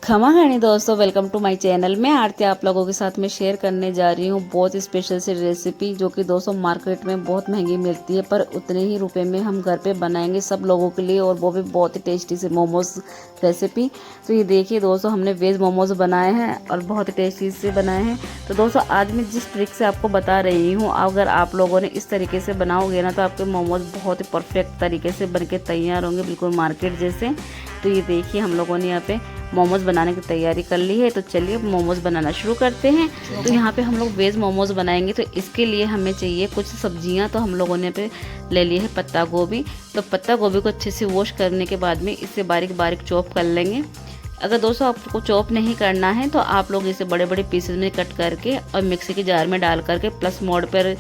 खमा खानी दोस्तों, वेलकम टू माय चैनल। मैं आरती आप लोगों के साथ में शेयर करने जा रही हूँ बहुत स्पेशल सी रेसिपी, जो कि दोस्तों मार्केट में बहुत महंगी मिलती है, पर उतने ही रुपए में हम घर पे बनाएंगे सब लोगों के लिए, और वो भी बहुत ही टेस्टी से मोमोज रेसिपी। तो ये देखिए दोस्तों, हमने वेज मोमोज बनाए हैं और बहुत ही टेस्टी से बनाए हैं। तो दोस्तों आज मैं जिस ट्रिक से आपको बता रही हूँ, अगर आप लोगों ने इस तरीके से बनाओगे ना, तो आपके मोमोज बहुत ही परफेक्ट तरीके से बन के तैयार होंगे, बिल्कुल मार्केट जैसे। तो ये देखिए, हम लोगों ने यहाँ पे मोमोज बनाने की तैयारी कर ली है। तो चलिए मोमोज बनाना शुरू करते हैं। तो यहाँ पे हम लोग वेज मोमोज बनाएंगे, तो इसके लिए हमें चाहिए कुछ सब्जियाँ। तो हम लोगों ने पे ले ली है पत्ता गोभी। तो पत्ता गोभी को अच्छे से वॉश करने के बाद में इसे बारीक बारीक चॉप कर लेंगे। अगर दोस्तों आपको चॉप नहीं करना है तो आप लोग इसे बड़े बड़े पीसेज में कट करके और मिक्सी के जार में डाल करके प्लस मोड पर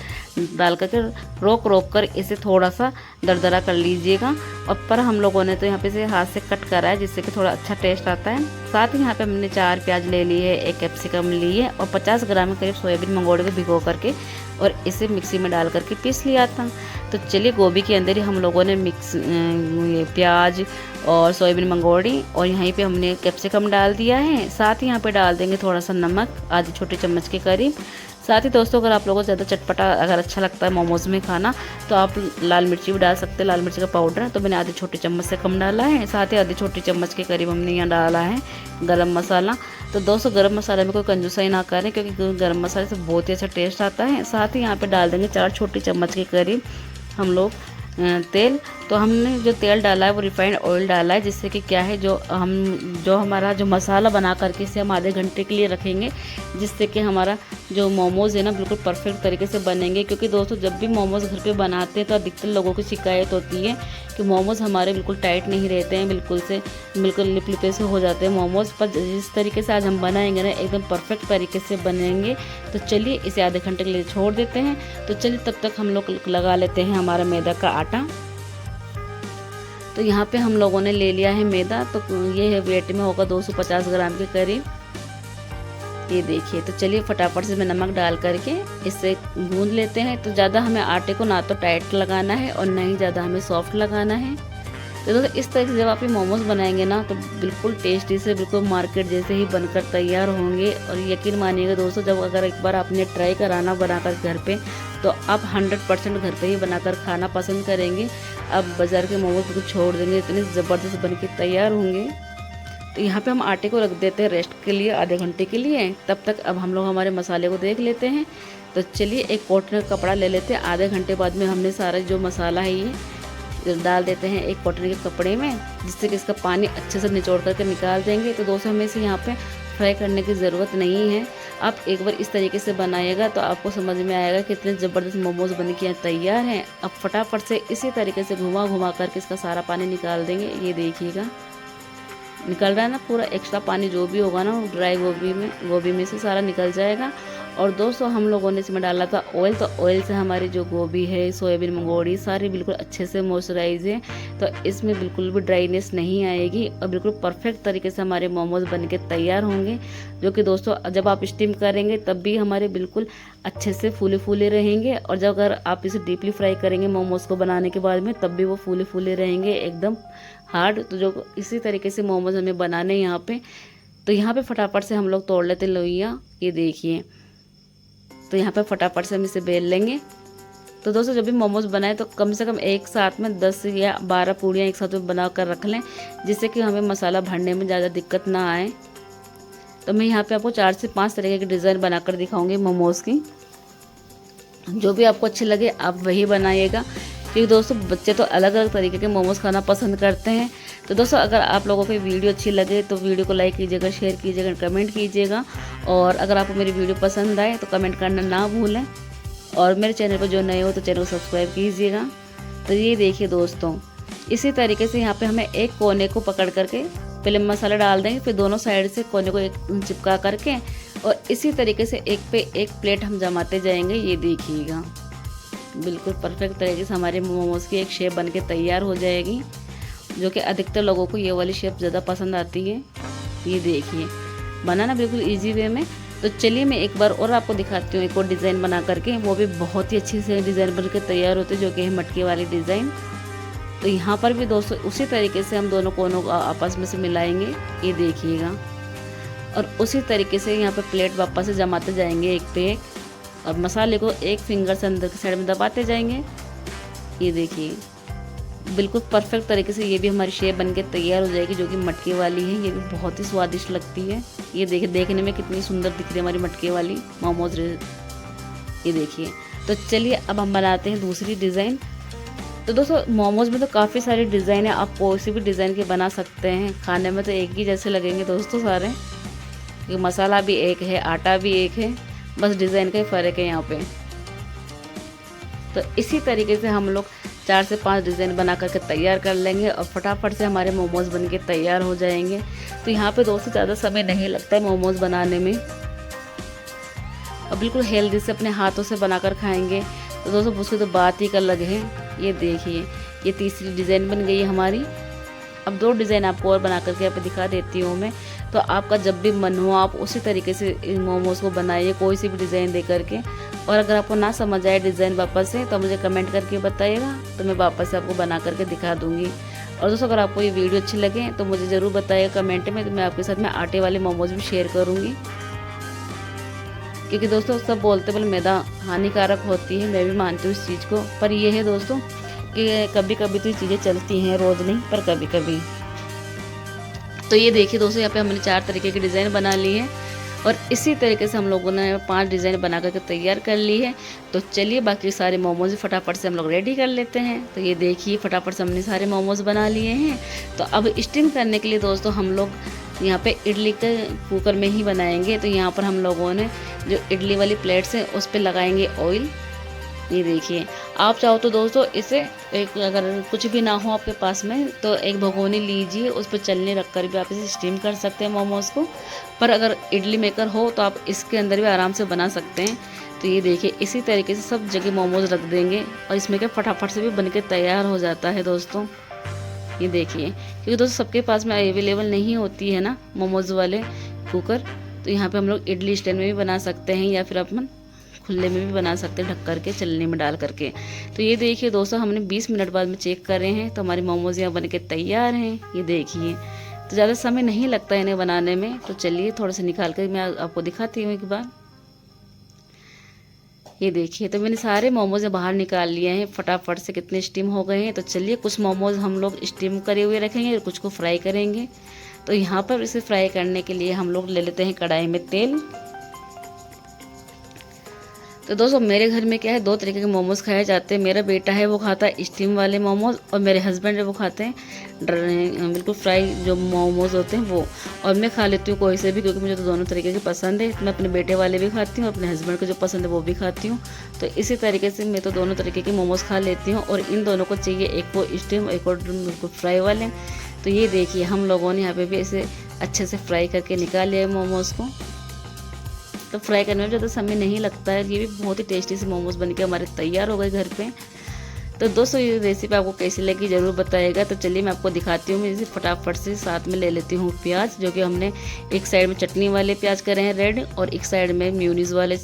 डाल करके रोक रोक कर इसे थोड़ा सा दरदरा कर लीजिएगा। और पर हम लोगों ने तो यहाँ पे इसे हाथ से कट करा है, जिससे कि थोड़ा अच्छा टेस्ट आता है। साथ ही यहाँ पे हमने 4 प्याज ले लिए है, 1 कैप्सिकम ली है और 50 ग्राम के करीब सोयाबीन मंगोड़े को भिगो करके और इसे मिक्सी में डाल करके पीस लिया था। तो चलिए गोभी के अंदर ही हम लोगों ने ये प्याज और सोयाबीन मंगोड़ी और यहीं पे हमने कैप्सिकम डाल दिया है। साथ ही यहाँ पे डाल देंगे थोड़ा सा नमक, आधी छोटे चम्मच के करीब। साथ ही दोस्तों, अगर आप लोगों को ज़्यादा चटपटा अगर अच्छा लगता है मोमोज में खाना, तो आप लाल मिर्ची भी डाल सकते हैं, लाल मिर्ची का पाउडर। तो मैंने आधी छोटी चम्मच से कम डाला है। साथ ही आधी छोटी चम्मच के करीब हमने यहाँ डाला है गरम मसाला। तो दोस्तों गरम मसाले में कोई कंजूसाई ना करें, क्योंकि गरम मसाले से बहुत ही अच्छा टेस्ट आता है। साथ ही यहाँ पे डाल देंगे 4 छोटी चम्मच के करीब हम लोग तेल। तो हमने जो तेल डाला है वो रिफाइंड ऑयल डाला है, जिससे कि क्या है, जो हमारा जो मसाला बना करके इसे हम आधे घंटे के लिए रखेंगे, जिससे कि हमारा जो मोमोज़ है ना बिल्कुल परफेक्ट तरीके से बनेंगे। क्योंकि दोस्तों जब भी मोमोज़ घर पे बनाते हैं तो अधिकतर लोगों की शिकायत होती है कि मोमोज़ हमारे बिल्कुल टाइट नहीं रहते हैं, बिल्कुल लिप लिपे से हो जाते हैं मोमोज़। पर जिस तरीके से आज हम बनाएंगे ना, एकदम परफेक्ट तरीके से बनेंगे। तो चलिए इसे आधे घंटे के लिए छोड़ देते हैं। तो चलिए तब तक हम लोग लगा लेते हैं हमारा मैदा का आटा। तो यहाँ पे हम लोगों ने ले लिया है मैदा। तो ये है वेट में होगा 250 ग्राम के करीब, ये देखिए। तो चलिए फटाफट से मैं नमक डाल करके इससे गूंद लेते हैं। तो ज़्यादा हमें आटे को ना तो टाइट लगाना है और ना ही ज़्यादा हमें सॉफ्ट लगाना है। तो दोस्तों इस तरह से जब आप ये मोमोज बनाएंगे ना, तो बिल्कुल टेस्टी से बिल्कुल मार्केट जैसे ही बनकर तैयार होंगे। और यकीन मानिएगा दोस्तों, जब अगर एक बार आपने ट्राई कराना बनाकर घर पे, तो आप 100% घर पे ही बनाकर खाना पसंद करेंगे। अब बाज़ार के मोमोज बिल्कुल छोड़ देंगे, इतने ज़बरदस्त बन के तैयार होंगे। तो यहाँ पे हम आटे को रख देते हैं रेस्ट के लिए आधे घंटे के लिए। तब तक अब हम लोग हमारे मसाले को देख लेते हैं। तो चलिए एक कॉटन का कपड़ा ले लेते हैं। आधे घंटे बाद में हमने सारा जो मसाला है ये डाल देते हैं एक कॉटन के कपड़े में, जिससे कि इसका पानी अच्छे से निचोड़ करके निकाल देंगे। तो दोस्तों हमें इसे यहाँ पे फ्राई करने की ज़रूरत नहीं है। आप एक बार इस तरीके से बनाइएगा तो आपको समझ में आएगा कि कितने ज़बरदस्त मोमोज बन के तैयार हैं। अब फटाफट से इसी तरीके से घुमा घुमा करके इसका सारा पानी निकाल देंगे। ये देखिएगा निकल रहा है ना, पूरा एक्स्ट्रा पानी जो भी होगा ना वो ड्राई गोभी में से सारा निकल जाएगा। और दोस्तों हम लोगों ने इसमें डाला था ऑयल। तो ऑयल से हमारी जो गोभी है, सोयाबीन मंगोड़ी सारी बिल्कुल अच्छे से मॉइस्चराइज है। तो इसमें बिल्कुल भी ड्राइनेस नहीं आएगी और बिल्कुल परफेक्ट तरीके से हमारे मोमोज बन के तैयार होंगे। जो कि दोस्तों जब आप स्टीम करेंगे तब भी हमारे बिल्कुल अच्छे से फूले फूले रहेंगे, और जब अगर आप इसे डीपली फ्राई करेंगे मोमोज को बनाने के बाद में, तब भी वो फूले फूले रहेंगे एकदम हार्ड। तो जो इसी तरीके से मोमोज हमें बनाने यहाँ पे। तो यहाँ पे फटाफट से हम लोग तोड़ लेते लोइयाँ, ये देखिए। तो यहाँ पे फटाफट से हम इसे बेल लेंगे। तो दोस्तों जब भी मोमोज बनाए तो कम से कम एक साथ में 10 या 12 पूड़ियाँ एक साथ में बना कर रख लें, जिससे कि हमें मसाला भरने में ज़्यादा दिक्कत ना आए। तो मैं यहाँ पे आपको 4 से 5 तरीके की डिज़ाइन बनाकर दिखाऊंगी मोमोज़ की। जो भी आपको अच्छे लगे आप वही बनाइएगा, क्योंकि दोस्तों बच्चे तो अलग अलग तरीके के मोमोज़ खाना पसंद करते हैं। तो दोस्तों अगर आप लोगों को वीडियो अच्छी लगे तो वीडियो को लाइक कीजिएगा, शेयर कीजिएगा, कमेंट कीजिएगा। और अगर आपको मेरी वीडियो पसंद आए तो कमेंट करना ना भूलें। और मेरे चैनल पर जो नए हो तो चैनल को सब्सक्राइब कीजिएगा। तो ये देखिए दोस्तों, इसी तरीके से यहाँ पे हमें एक कोने को पकड़ करके पहले मसाला डाल देंगे, फिर दोनों साइड से कोने को एक चिपका करके और इसी तरीके से एक पे एक प्लेट हम जमाते जाएंगे। ये देखिएगा बिल्कुल परफेक्ट तरीके से हमारे मोमोज़ की एक शेप बन के तैयार हो जाएगी, जो कि अधिकतर लोगों को ये वाली शेप ज़्यादा पसंद आती है। ये देखिए बनाना बिल्कुल इजी वे में। तो चलिए मैं एक बार और आपको दिखाती हूँ एक और डिज़ाइन बना करके, वो भी बहुत ही अच्छी से डिज़ाइन बन के तैयार होते हैं, जो कि है मटके वाली डिज़ाइन। तो यहाँ पर भी दोस्तों उसी तरीके से हम दोनों कोनों को आपस में से मिलाएंगे। ये देखिएगा और उसी तरीके से यहाँ पे प्लेट वापस से जमाते जाएंगे एक पे एक, और मसाले को एक फिंगर से अंदर की साइड में दबाते जाएंगे। ये देखिए बिल्कुल परफेक्ट तरीके से ये भी हमारी शेप बन के तैयार हो जाएगी, जो कि मटके वाली है। ये भी बहुत ही स्वादिष्ट लगती है। ये देखिए देखने में कितनी सुंदर दिख रही है हमारी मटके वाली मोमोज। ये देखिए, तो चलिए अब हम बनाते हैं दूसरी डिज़ाइन। तो दोस्तों मोमोज में तो काफ़ी सारे डिज़ाइन है, आप कोई सी भी डिज़ाइन के बना सकते हैं। खाने में तो एक ही जैसे लगेंगे दोस्तों सारे, क्योंकि मसाला भी एक है, आटा भी एक है, बस डिज़ाइन का ही फ़र्क है यहाँ पे। तो इसी तरीके से हम लोग 4 से 5 डिज़ाइन बना करके तैयार कर लेंगे और फटाफट से हमारे मोमोज़ बन के तैयार हो जाएंगे। तो यहाँ पे दोस्तों ज़्यादा समय नहीं लगता है मोमोज़ बनाने में, और बिल्कुल हेल्दी से अपने हाथों से बनाकर खाएंगे तो दोस्तों उसकी तो बात ही अलग है। ये देखिए ये तीसरी डिज़ाइन बन गई है हमारी। अब 2 डिज़ाइन आपको और बना करके यहाँ पे दिखा देती हूँ मैं। तो आपका जब भी मन हो आप उसी तरीके से इन मोमोज़ को बनाइए, कोई सी भी डिज़ाइन दे करके। और अगर आपको ना समझ आए डिज़ाइन वापस से तो मुझे कमेंट करके बताइएगा, तो मैं वापस से आपको बना करके दिखा दूँगी। और दोस्तों अगर आपको ये वीडियो अच्छी लगे तो मुझे ज़रूर बताइएगा कमेंट में, तो मैं आपके साथ में आटे वाले मोमोज़ भी शेयर करूँगी। क्योंकि दोस्तों सब बोलते बोले मैदा हानिकारक होती है, मैं भी मानती हूँ इस चीज़ को, पर ये है दोस्तों कि कभी कभी तो ये चीज़ें चलती हैं, रोज़ नहीं पर कभी कभी। तो ये देखिए दोस्तों यहाँ पे हमने 4 तरीके की डिज़ाइन बना ली है, और इसी तरीके से हम लोगों ने 5 डिज़ाइन बना करके तैयार कर ली है। तो चलिए बाकी सारे मोमोज फटाफट से हम लोग रेडी कर लेते हैं। तो ये देखिए फटाफट से हमने सारे मोमोज बना लिए हैं। तो अब स्टीम करने के लिए दोस्तों हम लोग यहाँ पे इडली के कुकर में ही बनाएंगे। तो यहाँ पर हम लोगों ने जो इडली वाली प्लेट्स है उस पर लगाएंगे ऑयल। ये देखिए आप चाहो तो दोस्तों इसे एक, अगर कुछ भी ना हो आपके पास में तो एक भगोनी लीजिए, उस पर चलने रख कर भी आप इसे स्टीम कर सकते हैं मोमोज़ को। पर अगर इडली मेकर हो तो आप इसके अंदर भी आराम से बना सकते हैं। तो ये देखिए इसी तरीके से सब जगह मोमोज़ रख देंगे और इसमें क्या फटाफट से भी बन के तैयार हो जाता है दोस्तों। ये देखिए क्योंकि दोस्तों सबके पास में अवेलेबल नहीं होती है ना मोमोज़ वाले कुकर, तो यहाँ पे हम लोग इडली स्टैंड में भी बना सकते हैं या फिर अपन खुले में भी बना सकते हैं ढक करके चलने में डाल करके। तो ये देखिए दोस्तों हमने 20 मिनट बाद में चेक करे हैं तो हमारी मोमोज़ यहाँ बन के तैयार हैं। ये देखिए तो ज़्यादा समय नहीं लगता है इन्हें बनाने में। तो चलिए थोड़ा सा निकाल कर मैं आपको दिखाती हूँ एक बार। ये देखिए तो मैंने सारे मोमोज़ बाहर निकाल लिए हैं, फटाफट से कितने स्टीम हो गए हैं। तो चलिए कुछ मोमोज़ हम लोग स्टीम करे हुए रखेंगे और कुछ को फ्राई करेंगे। तो यहाँ पर इसे फ्राई करने के लिए हम लोग ले लेते हैं कढ़ाई में तेल। तो दोस्तों मेरे घर में क्या है 2 तरीके के मोमोज़ खाए जाते हैं। मेरा बेटा है वो खाता है स्टीम वाले मोमोज़, और मेरे हस्बैंड है वो खाते हैं बिल्कुल फ्राई जो मोमोज़ होते हैं वो। और मैं खा लेती हूँ कोई से भी, क्योंकि मुझे तो दोनों तरीके के पसंद है। मैं अपने बेटे वाले भी खाती हूँ, अपने हस्बैंड को जो पसंद है वो भी खाती हूँ। तो इसी तरीके से मैं तो दोनों तरीके के मोमोज़ खा लेती हूँ, और इन दोनों को चाहिए एक को स्टीम एक और बिल्कुल फ्राई वाले। तो ये देखिए हम लोगों ने यहाँ पे भी इसे अच्छे से फ्राई करके निकाल लिया है मोमोज़ को। तो फ्राई करने में ज़्यादा समय नहीं लगता है। ये भी बहुत ही टेस्टी से मोमोज़ बनके हमारे तैयार हो गए घर पे। तो दोस्तों ये रेसिपी आपको कैसी लगी ज़रूर बताइएगा। तो चलिए मैं आपको दिखाती हूँ। मैं इसे फटाफट से साथ में ले लेती हूँ प्याज, जो कि हमने एक साइड में चटनी वाले प्याज करे हैं रेड, और एक साइड में म्यूनीस वाले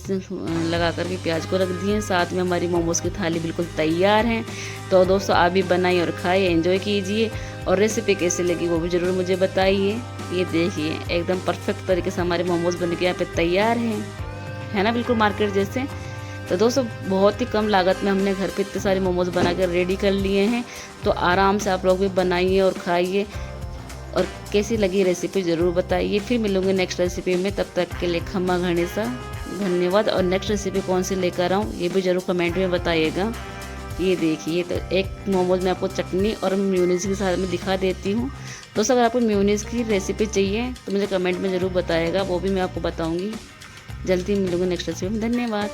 लगा करके प्याज को रख दिए। साथ में हमारी मोमोज़ की थाली बिल्कुल तैयार है। तो दोस्तों आप भी बनाइए और खाइए, एंजॉय कीजिए, और रेसिपी कैसी लगी वो भी ज़रूर मुझे बताइए। ये देखिए एकदम परफेक्ट तरीके से हमारे मोमोज़ बन के यहाँ पे तैयार हैं, है ना, बिल्कुल मार्केट जैसे। तो दोस्तों बहुत ही कम लागत में हमने घर पे इतने सारे मोमोज़ बना कर रेडी कर लिए हैं। तो आराम से आप लोग भी बनाइए और खाइए, और कैसी लगी रेसिपी ज़रूर बताइए। फिर मिलूंगे नेक्स्ट रेसिपी में, तब तक के लिए खम्मा घनेसा धन्यवाद। और नेक्स्ट रेसिपी कौन सी लेकर आऊँ ये भी ज़रूर कमेंट में बताइएगा। ये देखिए तो एक मोमोज़ में आपको चटनी और म्यूनीस के साथ में दिखा देती हूँ। दोस्तों अगर आपको म्यूनीस की रेसिपी चाहिए तो मुझे कमेंट में ज़रूर बताइएगा, वो भी मैं आपको बताऊँगी। जल्दी मिलूंगी नेक्स्ट रेसिपी में। धन्यवाद।